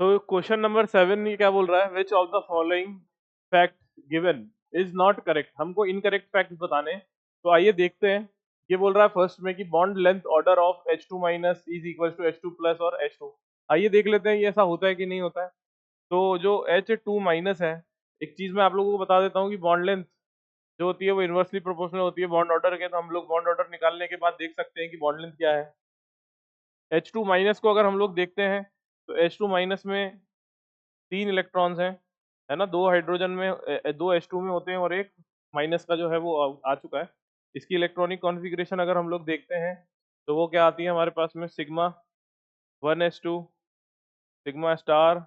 तो question number 7 ये क्या बोल रहा है, which of the following fact given is not correct. हमको इनकरेक्ट फैक्ट बताने हैं। तो आइए देखते हैं। ये बोल रहा है फर्स्ट में कि bond length order of H2 minus is equal to H2 plus और H2। आइए देख लेते हैं ये ऐसा होता है कि नहीं होता है। तो जो H2 माइनस है, एक चीज मैं आप लोगों को बता देता हूँ कि बॉन्ड लेंथ जो होती है वो इनवर्सली प्रोपोर्शनल होती है बॉन्ड ऑर्डर के। तो हम लोग बॉन्ड ऑर्डर निकालने के बाद देख सकते हैं कि बॉन्ड लेंथ क्या है। H2 माइनस को अगर हम लोग देखते हैं तो H2 माइनस में 3 इलेक्ट्रॉन्स हैं, है ना। दो हाइड्रोजन में दो H2 में होते हैं और एक माइनस का जो है वो आ चुका है। इसकी इलेक्ट्रॉनिक कॉन्फ़िगरेशन अगर हम लोग देखते हैं तो वो क्या आती है हमारे पास में, sigma 1s2, sigma star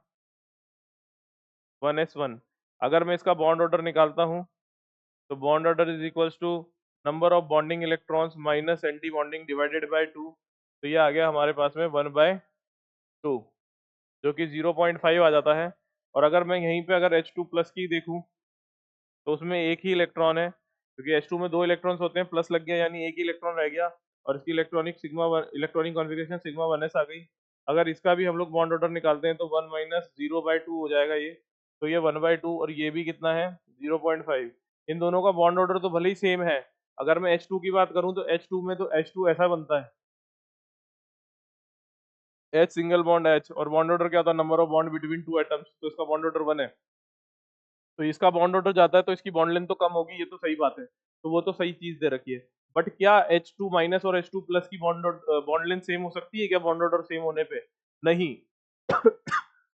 1s1। अगर मैं इसका बॉन्ड ऑर्डर निकालता हूँ तो bond order is equals to number of bonding electrons minus anti bonding divided by 2। तो ये आ गया हमारे पास में 1/2, जो कि 0.5 आ जाता है। और अगर मैं यहीं पे अगर H2 प्लस की देखूं तो उसमें एक ही इलेक्ट्रॉन है, क्योंकि H2 में 2 इलेक्ट्रॉन्स होते हैं, प्लस लग गया यानी एक ही इलेक्ट्रॉन रह गया। और इसकी इलेक्ट्रॉनिक कॉन्फ़िगरेशन सिग्मा 1s आ गई। अगर इसका भी हम लोग बॉन्ड ऑर्डर निकालते हैं तो 1 माइनस 0/2 हो जाएगा ये। तो ये 1/2 और ये भी कितना है 0.5। इन दोनों का बॉन्ड ऑर्डर तो भले ही सेम है। अगर मैं H2 की बात करूं तो H2 में तो H2 ऐसा बनता है, H सिंगल बॉन्ड H, और बॉन्ड ऑर्डर क्या होता है, number of bond between two atoms. तो इसका बॉन्ड ऑर्डर 1 है। तो इसका बॉन्ड ऑर्डर जाता है तो इसकी बॉन्ड लेंथ तो कम होगी, ये तो सही बात है। तो वो तो सही चीज दे रखी है। बट क्या H2 माइनस और H2 प्लस की बॉन्ड लेंथ सेम हो सकती है क्या बॉन्ड ऑर्डर सेम होने पे? नहीं।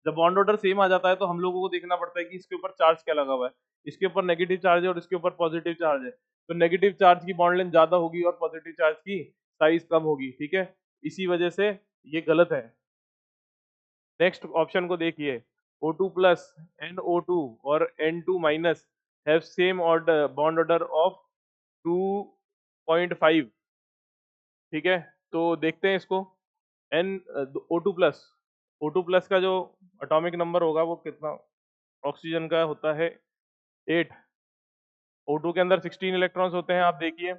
जब बॉन्ड ऑर्डर सेम आ जाता है तो हम लोगों को देखना पड़ता है कि इसके ऊपर चार्ज क्या लगा हुआ है। इसके ऊपर नेगेटिव चार्ज है और इसके ऊपर पॉजिटिव चार्ज है। तो नेगेटिव चार्ज की बॉन्ड लेंथ ज्यादा होगी और पॉजिटिव चार्ज की साइज कम होगी, ठीक है। इसी वजह से ये गलत है। नेक्स्ट ऑप्शन को देखिए, O2 प्लस NO2 और N2 minus have same order bond order of 2.5, ठीक है। तो देखते हैं इसको। N O2 प्लस का जो एटॉमिक नंबर होगा वो कितना, ऑक्सीजन का होता है 8। O2 के अंदर 16 इलेक्ट्रॉन्स होते हैं आप देखिए,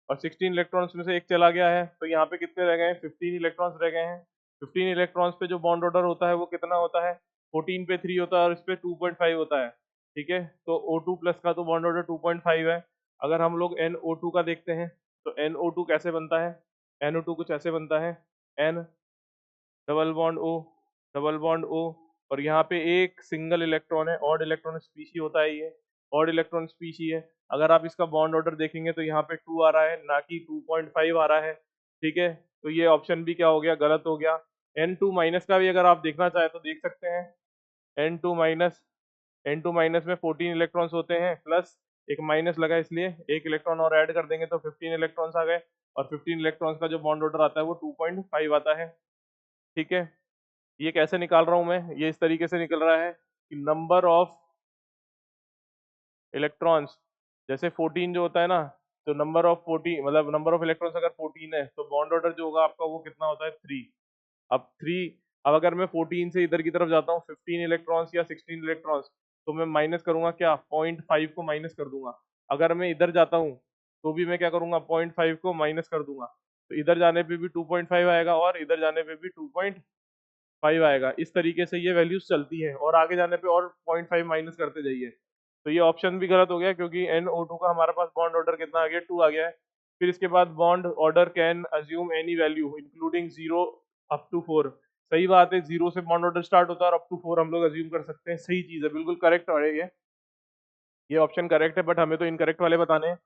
और 16 इलेक्ट्रॉन्स में से एक चला गया है तो यहाँ पे कितने रह गए हैं, 15 इलेक्ट्रॉन्स रह गए हैं। 15 इलेक्ट्रॉन्स पे जो बॉन्ड ऑर्डर होता है वो कितना होता है, 14 पे 3 होता है और इस पे 2.5 होता है, ठीक है। तो O2 प्लस का तो बॉन्ड ऑर्डर 2.5 है। अगर हम लोग NO2 का देखते हैं तो NO2 कैसे बनता है, NO2 कुछ ऐसे बनता है, N double bond O, double bond O, और यहाँ पे एक सिंगल इलेक्ट्रॉन है, ऑड इलेक्ट्रॉन स्पीशी होता है ये, ऑड इलेक्ट्रॉन स्पीशी है। अगर आप इसका बॉन्ड ऑर्डर देखेंगे तो यहाँ पे 2 आ रहा है ना कि 2.5 आ रहा है, ठीक है। तो ये ऑप्शन भी क्या हो गया, गलत हो गया। N2 माइनस का भी अगर आप देखना चाहें तो देख सकते हैं। N2 माइनस, N2 माइनस में 14 इलेक्ट्रॉन्स होते हैं, प्लस एक माइनस लगा इसलिए एक इलेक्ट्रॉन और ऐड कर देंगे तो 15 इलेक्ट्रॉन्स आ गए। और 15 इलेक्ट्रॉन्स का जो बॉन्ड ऑर्डर आता है वो 2.5 आता है, ठीक है। ये कैसे निकाल रहा हूं मैं, ये इस तरीके से निकल रहा है कि नंबर ऑफ इलेक्ट्रॉन्स, जैसे 14 जो होता है ना, तो नंबर ऑफ 14 मतलब नंबर ऑफ इलेक्ट्रॉन्स अगर 14 है तो बॉन्ड ऑर्डर जो होगा आपका वो कितना होता है 3। अब 3, अब अगर मैं 14 से इधर की तरफ जाता हूँ 15 इलेक्ट्रॉन्स या 16 इलेक्ट्रॉन्स, तो मैं माइनस करूंगा क्या, 0.5 को माइनस कर दूंगा। अगर मैं इधर जाता हूँ तो भी मैं क्या करूंगा, 0.5 को माइनस कर दूंगा। तो इधर जाने पे भी 2.5 आएगा और इधर जाने पे भी 2.5 आएगा। इस तरीके से ये वैल्यूज चलती है और आगे जाने पे और 0.5 माइनस करते जाइए। तो ये ऑप्शन भी गलत हो गया क्योंकि NO2 का हमारे पास बॉन्ड ऑर्डर कितना आ गया, 2 आ गया है। फिर इसके बाद bond order can assume any value including 0 up to 4। सही बात है, 0 से बॉन्ड ऑर्डर स्टार्ट होता है और अप टू 4 हम लोग अज्यूम कर सकते हैं, सही चीज है, बिल्कुल करेक्ट है ये ऑप्शन करेक्ट है, बट हमें तो इनकरेक्ट वाले बताने हैं।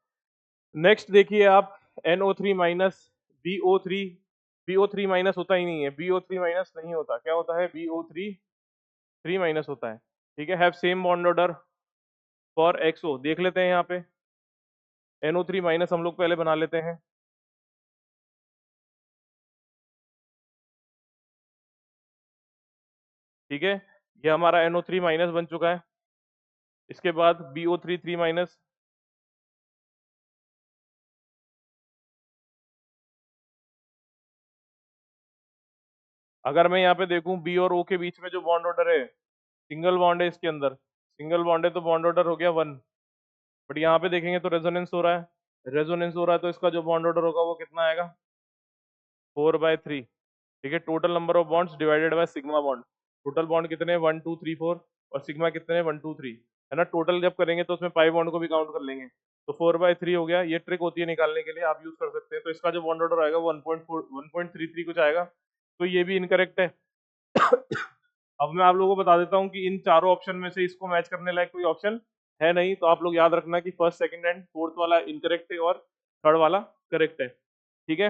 नेक्स्ट देखिए आप, NO3 minus BO3, BO3 minus होता ही नहीं है, BO3 माइनस नहीं होता, क्या होता है, BO3 3 माइनस होता है, ठीक है। Have same bond order for XO, देख लेते हैं यहाँ पे। NO3 माइनस हम लोग पहले बना लेते हैं, ठीक है। ये हमारा NO3 माइनस बन चुका है। इसके बाद BO3 3 माइनस, अगर मैं यहाँ पे देखूं B और O के बीच में जो बॉन्ड ऑर्डर है, सिंगल बॉन्ड है इसके अंदर, सिंगल बॉन्ड है तो बॉन्ड ऑर्डर हो गया 1। बट यहाँ पे देखेंगे तो रेजोनेंस हो रहा है, रेजोनेंस हो रहा है तो इसका जो बॉन्ड ऑर्डर होगा वो कितना आएगा, 4/3, ठीक है। Total number of bonds divided by sigma bond. Total bond कितने 1 2 3 4 और सिग्मा कितने 1 2 3 है ना। टोटल जब करेंगे तो उसमें पाई बॉन्ड को भी काउंट कर लेंगे, तो 4/3 हो गया। ये ट्रिक होती है निकालने के लिए, आप यूज कर सकते हैं। तो इसका जो बॉन्ड ऑर्डर आएगा 1.33 कुछ आएगा, तो ये भी इनकरेक्ट है। अब मैं आप लोगों को बता देता हूँ कि इन चारों ऑप्शन में से इसको मैच करने लायक कोई ऑप्शन है नहीं, तो आप लोग याद रखना कि फर्स्ट सेकंड एंड फोर्थ वाला इनकरेक्ट है और थर्ड वाला करेक्ट है, ठीक है।